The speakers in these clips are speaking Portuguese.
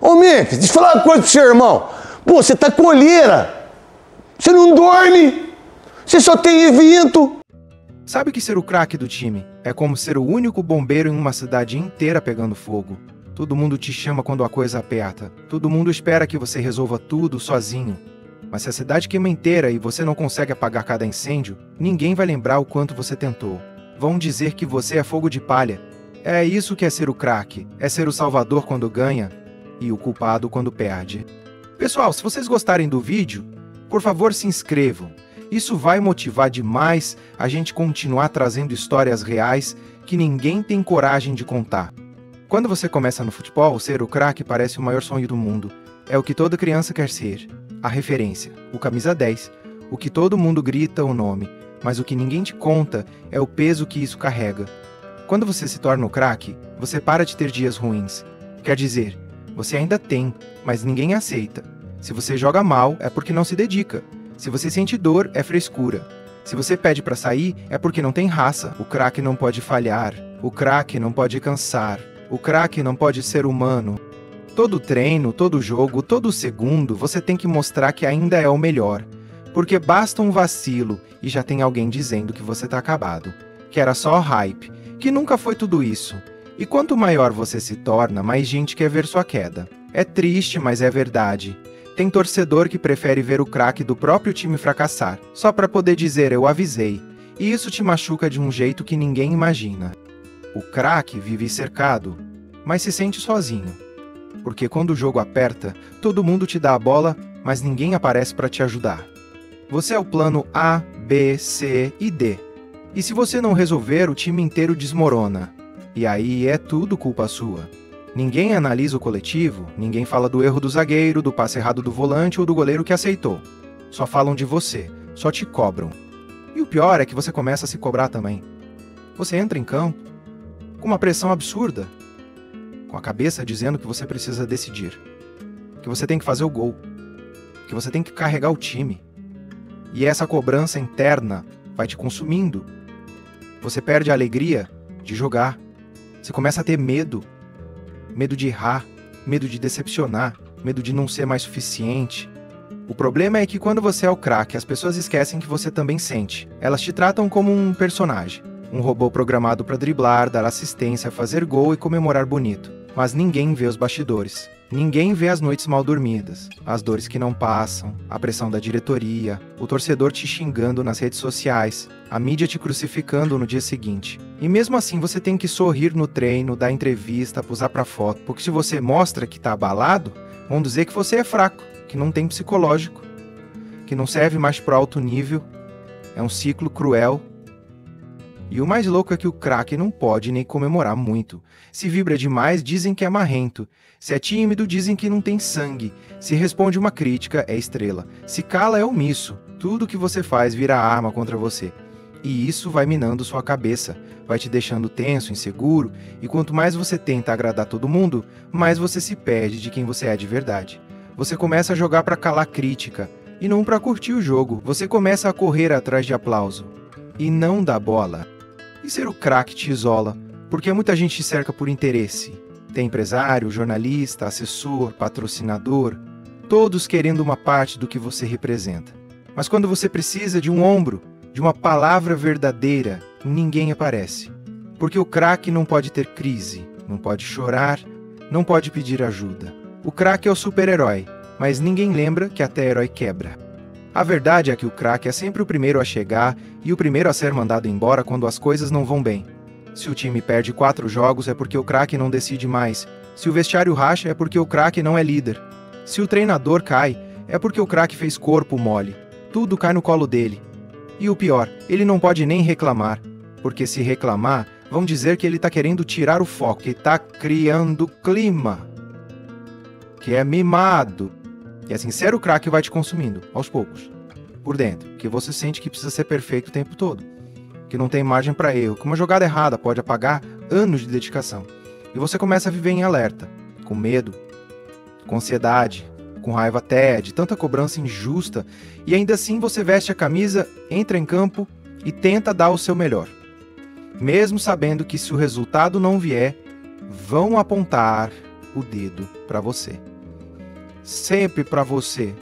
Ô, Memphis, deixa eu falar uma coisa pro seu irmão. Pô, você tá com olheira. Você não dorme. Você só tem evento. Sabe que ser o craque do time é como ser o único bombeiro em uma cidade inteira pegando fogo. Todo mundo te chama quando a coisa aperta. Todo mundo espera que você resolva tudo sozinho. Mas se a cidade queima inteira e você não consegue apagar cada incêndio, ninguém vai lembrar o quanto você tentou. Vão dizer que você é fogo de palha. É isso que é ser o craque. É ser o salvador quando ganha e o culpado quando perde. Pessoal, se vocês gostarem do vídeo, por favor se inscrevam. Isso vai motivar demais a gente continuar trazendo histórias reais que ninguém tem coragem de contar. Quando você começa no futebol, ser o craque parece o maior sonho do mundo. É o que toda criança quer ser. A referência, o camisa 10, o que todo mundo grita o nome, mas o que ninguém te conta é o peso que isso carrega. Quando você se torna o craque, você para de ter dias ruins. Quer dizer, você ainda tem, mas ninguém aceita. Se você joga mal, é porque não se dedica. Se você sente dor, é frescura. Se você pede pra sair, é porque não tem raça. O craque não pode falhar. O craque não pode cansar. O craque não pode ser humano. Todo treino, todo jogo, todo segundo, você tem que mostrar que ainda é o melhor. Porque basta um vacilo e já tem alguém dizendo que você tá acabado. Que era só hype. Que nunca foi tudo isso. E quanto maior você se torna, mais gente quer ver sua queda. É triste, mas é verdade. Tem torcedor que prefere ver o craque do próprio time fracassar, só para poder dizer eu avisei, e isso te machuca de um jeito que ninguém imagina. O craque vive cercado, mas se sente sozinho. Porque quando o jogo aperta, todo mundo te dá a bola, mas ninguém aparece para te ajudar. Você é o plano A, B, C e D. E se você não resolver, o time inteiro desmorona. E aí é tudo culpa sua. Ninguém analisa o coletivo, ninguém fala do erro do zagueiro, do passe errado do volante ou do goleiro que aceitou. Só falam de você, só te cobram. E o pior é que você começa a se cobrar também. Você entra em campo com uma pressão absurda, com a cabeça dizendo que você precisa decidir, que você tem que fazer o gol, que você tem que carregar o time. E essa cobrança interna vai te consumindo. Você perde a alegria de jogar. Você começa a ter medo. Medo de errar, medo de decepcionar, medo de não ser mais suficiente. O problema é que quando você é o craque, as pessoas esquecem que você também sente. Elas te tratam como um personagem, um robô programado para driblar, dar assistência, fazer gol e comemorar bonito. Mas ninguém vê os bastidores. Ninguém vê as noites mal dormidas, as dores que não passam, a pressão da diretoria, o torcedor te xingando nas redes sociais, a mídia te crucificando no dia seguinte. E mesmo assim você tem que sorrir no treino, dar entrevista, posar pra foto, porque se você mostra que tá abalado, vão dizer que você é fraco, que não tem psicológico, que não serve mais pro alto nível. É um ciclo cruel. E o mais louco é que o craque não pode nem comemorar muito. Se vibra demais, dizem que é marrento. Se é tímido, dizem que não tem sangue. Se responde uma crítica, é estrela. Se cala, é omisso. Tudo que você faz vira arma contra você. E isso vai minando sua cabeça, vai te deixando tenso, inseguro, e quanto mais você tenta agradar todo mundo, mais você se perde de quem você é de verdade. Você começa a jogar para calar crítica, e não para curtir o jogo. Você começa a correr atrás de aplauso, e não dá bola. E ser o craque te isola, porque muita gente te cerca por interesse. Tem empresário, jornalista, assessor, patrocinador, todos querendo uma parte do que você representa. Mas quando você precisa de um ombro, de uma palavra verdadeira, ninguém aparece. Porque o craque não pode ter crise, não pode chorar, não pode pedir ajuda. O craque é o super-herói, mas ninguém lembra que até herói quebra. A verdade é que o craque é sempre o primeiro a chegar e o primeiro a ser mandado embora quando as coisas não vão bem. Se o time perde 4 jogos é porque o craque não decide mais. Se o vestiário racha é porque o craque não é líder. Se o treinador cai, é porque o craque fez corpo mole. Tudo cai no colo dele. E o pior, ele não pode nem reclamar. Porque se reclamar, vão dizer que ele tá querendo tirar o foco, que tá criando clima. Que é mimado. E assim, ser o craque vai te consumindo, aos poucos, por dentro, que você sente que precisa ser perfeito o tempo todo, que não tem margem para erro, que uma jogada errada pode apagar anos de dedicação. E você começa a viver em alerta, com medo, com ansiedade, com raiva até, de tanta cobrança injusta, e ainda assim você veste a camisa, entra em campo e tenta dar o seu melhor. Mesmo sabendo que se o resultado não vier, vão apontar o dedo para você. sempre pra você.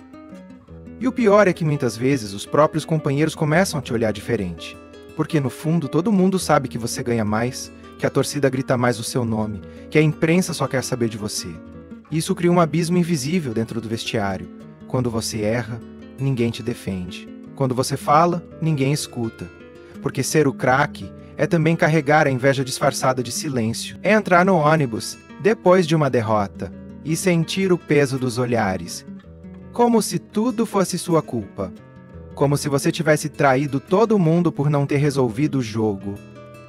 E o pior é que muitas vezes os próprios companheiros começam a te olhar diferente. Porque no fundo todo mundo sabe que você ganha mais, que a torcida grita mais o seu nome, que a imprensa só quer saber de você. Isso cria um abismo invisível dentro do vestiário. Quando você erra, ninguém te defende. Quando você fala, ninguém escuta. Porque ser o craque é também carregar a inveja disfarçada de silêncio. É entrar no ônibus, depois de uma derrota, e sentir o peso dos olhares. Como se tudo fosse sua culpa. Como se você tivesse traído todo mundo por não ter resolvido o jogo.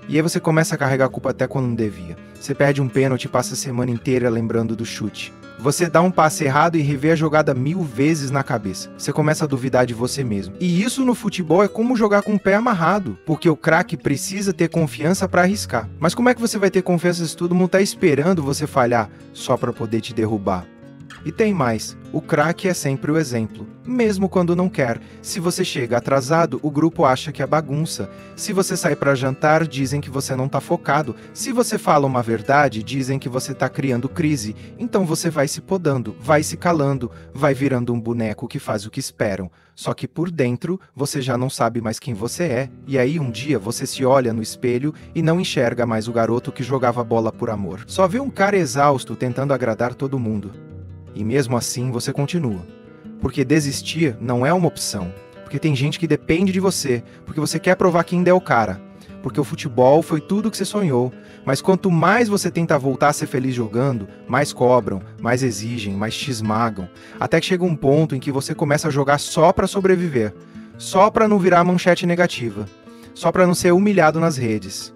E aí você começa a carregar a culpa até quando não devia. Você perde um pênalti e passa a semana inteira lembrando do chute. Você dá um passe errado e revê a jogada 1000 vezes na cabeça. Você começa a duvidar de você mesmo. E isso no futebol é como jogar com o pé amarrado, porque o craque precisa ter confiança para arriscar. Mas como é que você vai ter confiança se todo mundo tá esperando você falhar só para poder te derrubar? E tem mais, o craque é sempre o exemplo, mesmo quando não quer. Se você chega atrasado, o grupo acha que é bagunça. Se você sai para jantar, dizem que você não tá focado. Se você fala uma verdade, dizem que você tá criando crise. Então você vai se podando, vai se calando, vai virando um boneco que faz o que esperam. Só que por dentro, você já não sabe mais quem você é. E aí um dia você se olha no espelho e não enxerga mais o garoto que jogava bola por amor. Só vê um cara exausto tentando agradar todo mundo. E mesmo assim você continua. Porque desistir não é uma opção. Porque tem gente que depende de você. Porque você quer provar que ainda é o cara. Porque o futebol foi tudo que você sonhou. Mas quanto mais você tenta voltar a ser feliz jogando, mais cobram, mais exigem, mais te esmagam. Até que chega um ponto em que você começa a jogar só para sobreviver. Só para não virar manchete negativa. Só para não ser humilhado nas redes.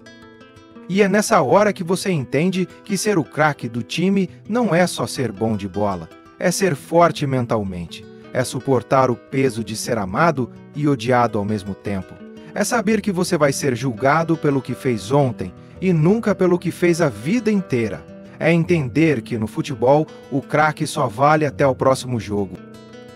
E é nessa hora que você entende que ser o craque do time não é só ser bom de bola, é ser forte mentalmente, é suportar o peso de ser amado e odiado ao mesmo tempo. É saber que você vai ser julgado pelo que fez ontem e nunca pelo que fez a vida inteira. É entender que no futebol o craque só vale até o próximo jogo.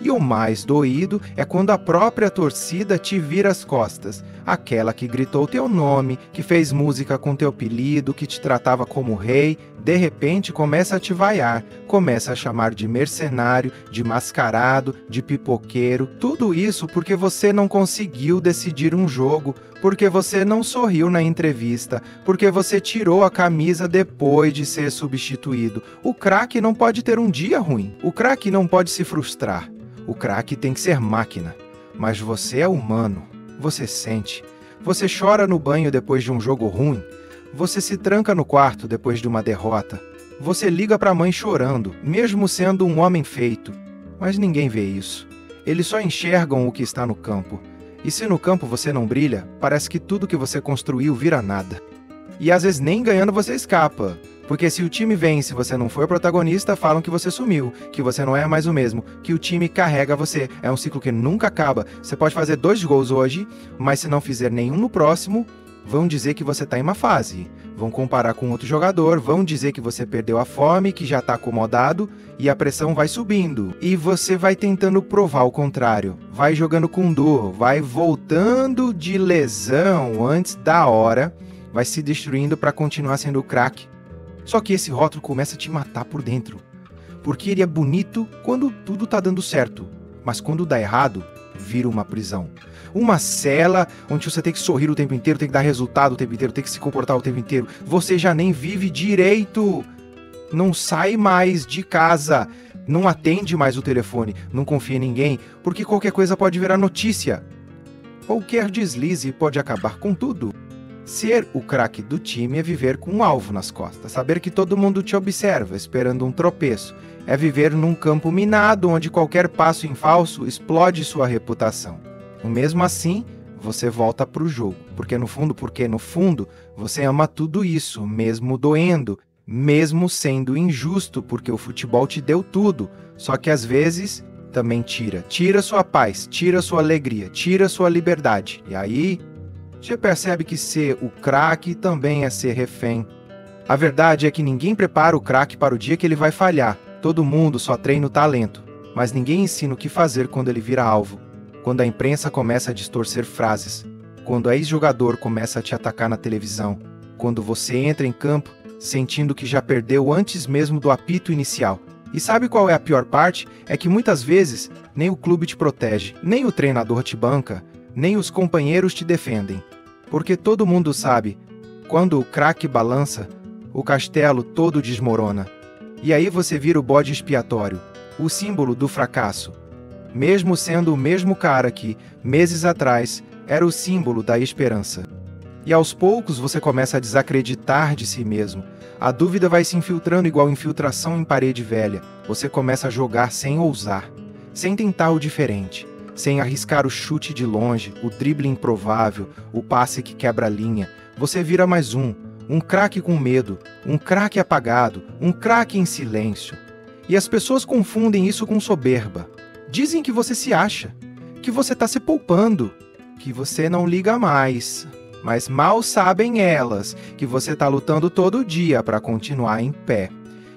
E o mais doído é quando a própria torcida te vira as costas. Aquela que gritou teu nome, que fez música com teu apelido, que te tratava como rei, de repente começa a te vaiar, começa a chamar de mercenário, de mascarado, de pipoqueiro. Tudo isso porque você não conseguiu decidir um jogo, porque você não sorriu na entrevista, porque você tirou a camisa depois de ser substituído. O craque não pode ter um dia ruim. O craque não pode se frustrar. O craque tem que ser máquina, mas você é humano, você sente. Você chora no banho depois de um jogo ruim, você se tranca no quarto depois de uma derrota, você liga para a mãe chorando, mesmo sendo um homem feito. Mas ninguém vê isso. Eles só enxergam o que está no campo. E se no campo você não brilha, parece que tudo que você construiu vira nada. E às vezes nem ganhando você escapa. Porque se o time vence e você não foi o protagonista, falam que você sumiu, que você não é mais o mesmo, que o time carrega você. É um ciclo que nunca acaba. Você pode fazer 2 gols hoje, mas se não fizer nenhum no próximo, vão dizer que você está em uma fase. Vão comparar com outro jogador, vão dizer que você perdeu a fome, que já está acomodado, e a pressão vai subindo. E você vai tentando provar o contrário. Vai jogando com dor, vai voltando de lesão antes da hora, vai se destruindo para continuar sendo o craque. Só que esse rótulo começa a te matar por dentro. Porque ele é bonito quando tudo tá dando certo. Mas quando dá errado, vira uma prisão. Uma cela onde você tem que sorrir o tempo inteiro, tem que dar resultado o tempo inteiro, tem que se comportar o tempo inteiro. Você já nem vive direito. Não sai mais de casa. Não atende mais o telefone. Não confia em ninguém. Porque qualquer coisa pode virar notícia. Qualquer deslize pode acabar com tudo. Ser o craque do time é viver com um alvo nas costas, saber que todo mundo te observa, esperando um tropeço. É viver num campo minado, onde qualquer passo em falso explode sua reputação. E mesmo assim, você volta pro jogo, porque no fundo, você ama tudo isso, mesmo doendo, mesmo sendo injusto, porque o futebol te deu tudo, só que às vezes também tira sua paz, tira sua alegria, tira sua liberdade. E aí você percebe que ser o craque também é ser refém. A verdade é que ninguém prepara o craque para o dia que ele vai falhar. Todo mundo só treina o talento, mas ninguém ensina o que fazer quando ele vira alvo. Quando a imprensa começa a distorcer frases, quando a ex-jogador começa a te atacar na televisão, quando você entra em campo sentindo que já perdeu antes mesmo do apito inicial. E sabe qual é a pior parte? É que muitas vezes nem o clube te protege, nem o treinador te banca, nem os companheiros te defendem. Porque todo mundo sabe, quando o craque balança, o castelo todo desmorona. E aí você vira o bode expiatório, o símbolo do fracasso. Mesmo sendo o mesmo cara que, meses atrás, era o símbolo da esperança. E aos poucos você começa a desacreditar de si mesmo. A dúvida vai se infiltrando igual infiltração em parede velha. Você começa a jogar sem ousar, sem tentar o diferente, sem arriscar o chute de longe, o drible improvável, o passe que quebra a linha. Você vira mais um craque com medo, um craque apagado, um craque em silêncio. E as pessoas confundem isso com soberba. Dizem que você se acha, que você está se poupando, que você não liga mais. Mas mal sabem elas que você está lutando todo dia para continuar em pé,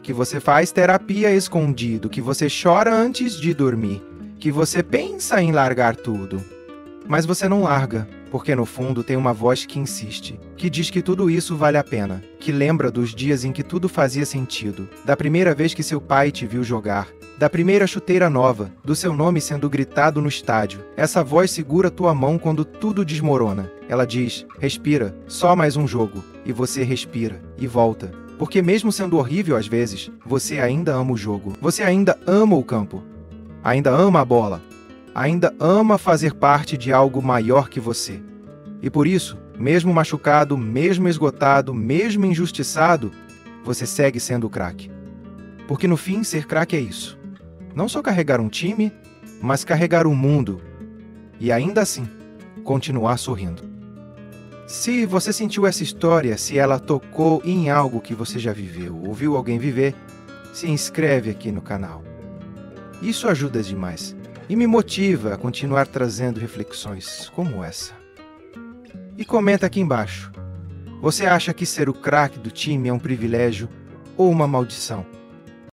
que você faz terapia escondido, que você chora antes de dormir, que você pensa em largar tudo. Mas você não larga, porque no fundo tem uma voz que insiste, que diz que tudo isso vale a pena, que lembra dos dias em que tudo fazia sentido, da primeira vez que seu pai te viu jogar, da primeira chuteira nova, do seu nome sendo gritado no estádio. Essa voz segura tua mão quando tudo desmorona. Ela diz, respira, só mais um jogo. E você respira, e volta. Porque mesmo sendo horrível às vezes, você ainda ama o jogo. Você ainda ama o campo. Ainda ama a bola. Ainda ama fazer parte de algo maior que você. E por isso, mesmo machucado, mesmo esgotado, mesmo injustiçado, você segue sendo craque. Porque no fim, ser craque é isso. Não só carregar um time, mas carregar o mundo. E ainda assim, continuar sorrindo. Se você sentiu essa história, se ela tocou em algo que você já viveu, ou viu alguém viver, se inscreve aqui no canal. Isso ajuda demais e me motiva a continuar trazendo reflexões como essa. E comenta aqui embaixo. Você acha que ser o craque do time é um privilégio ou uma maldição?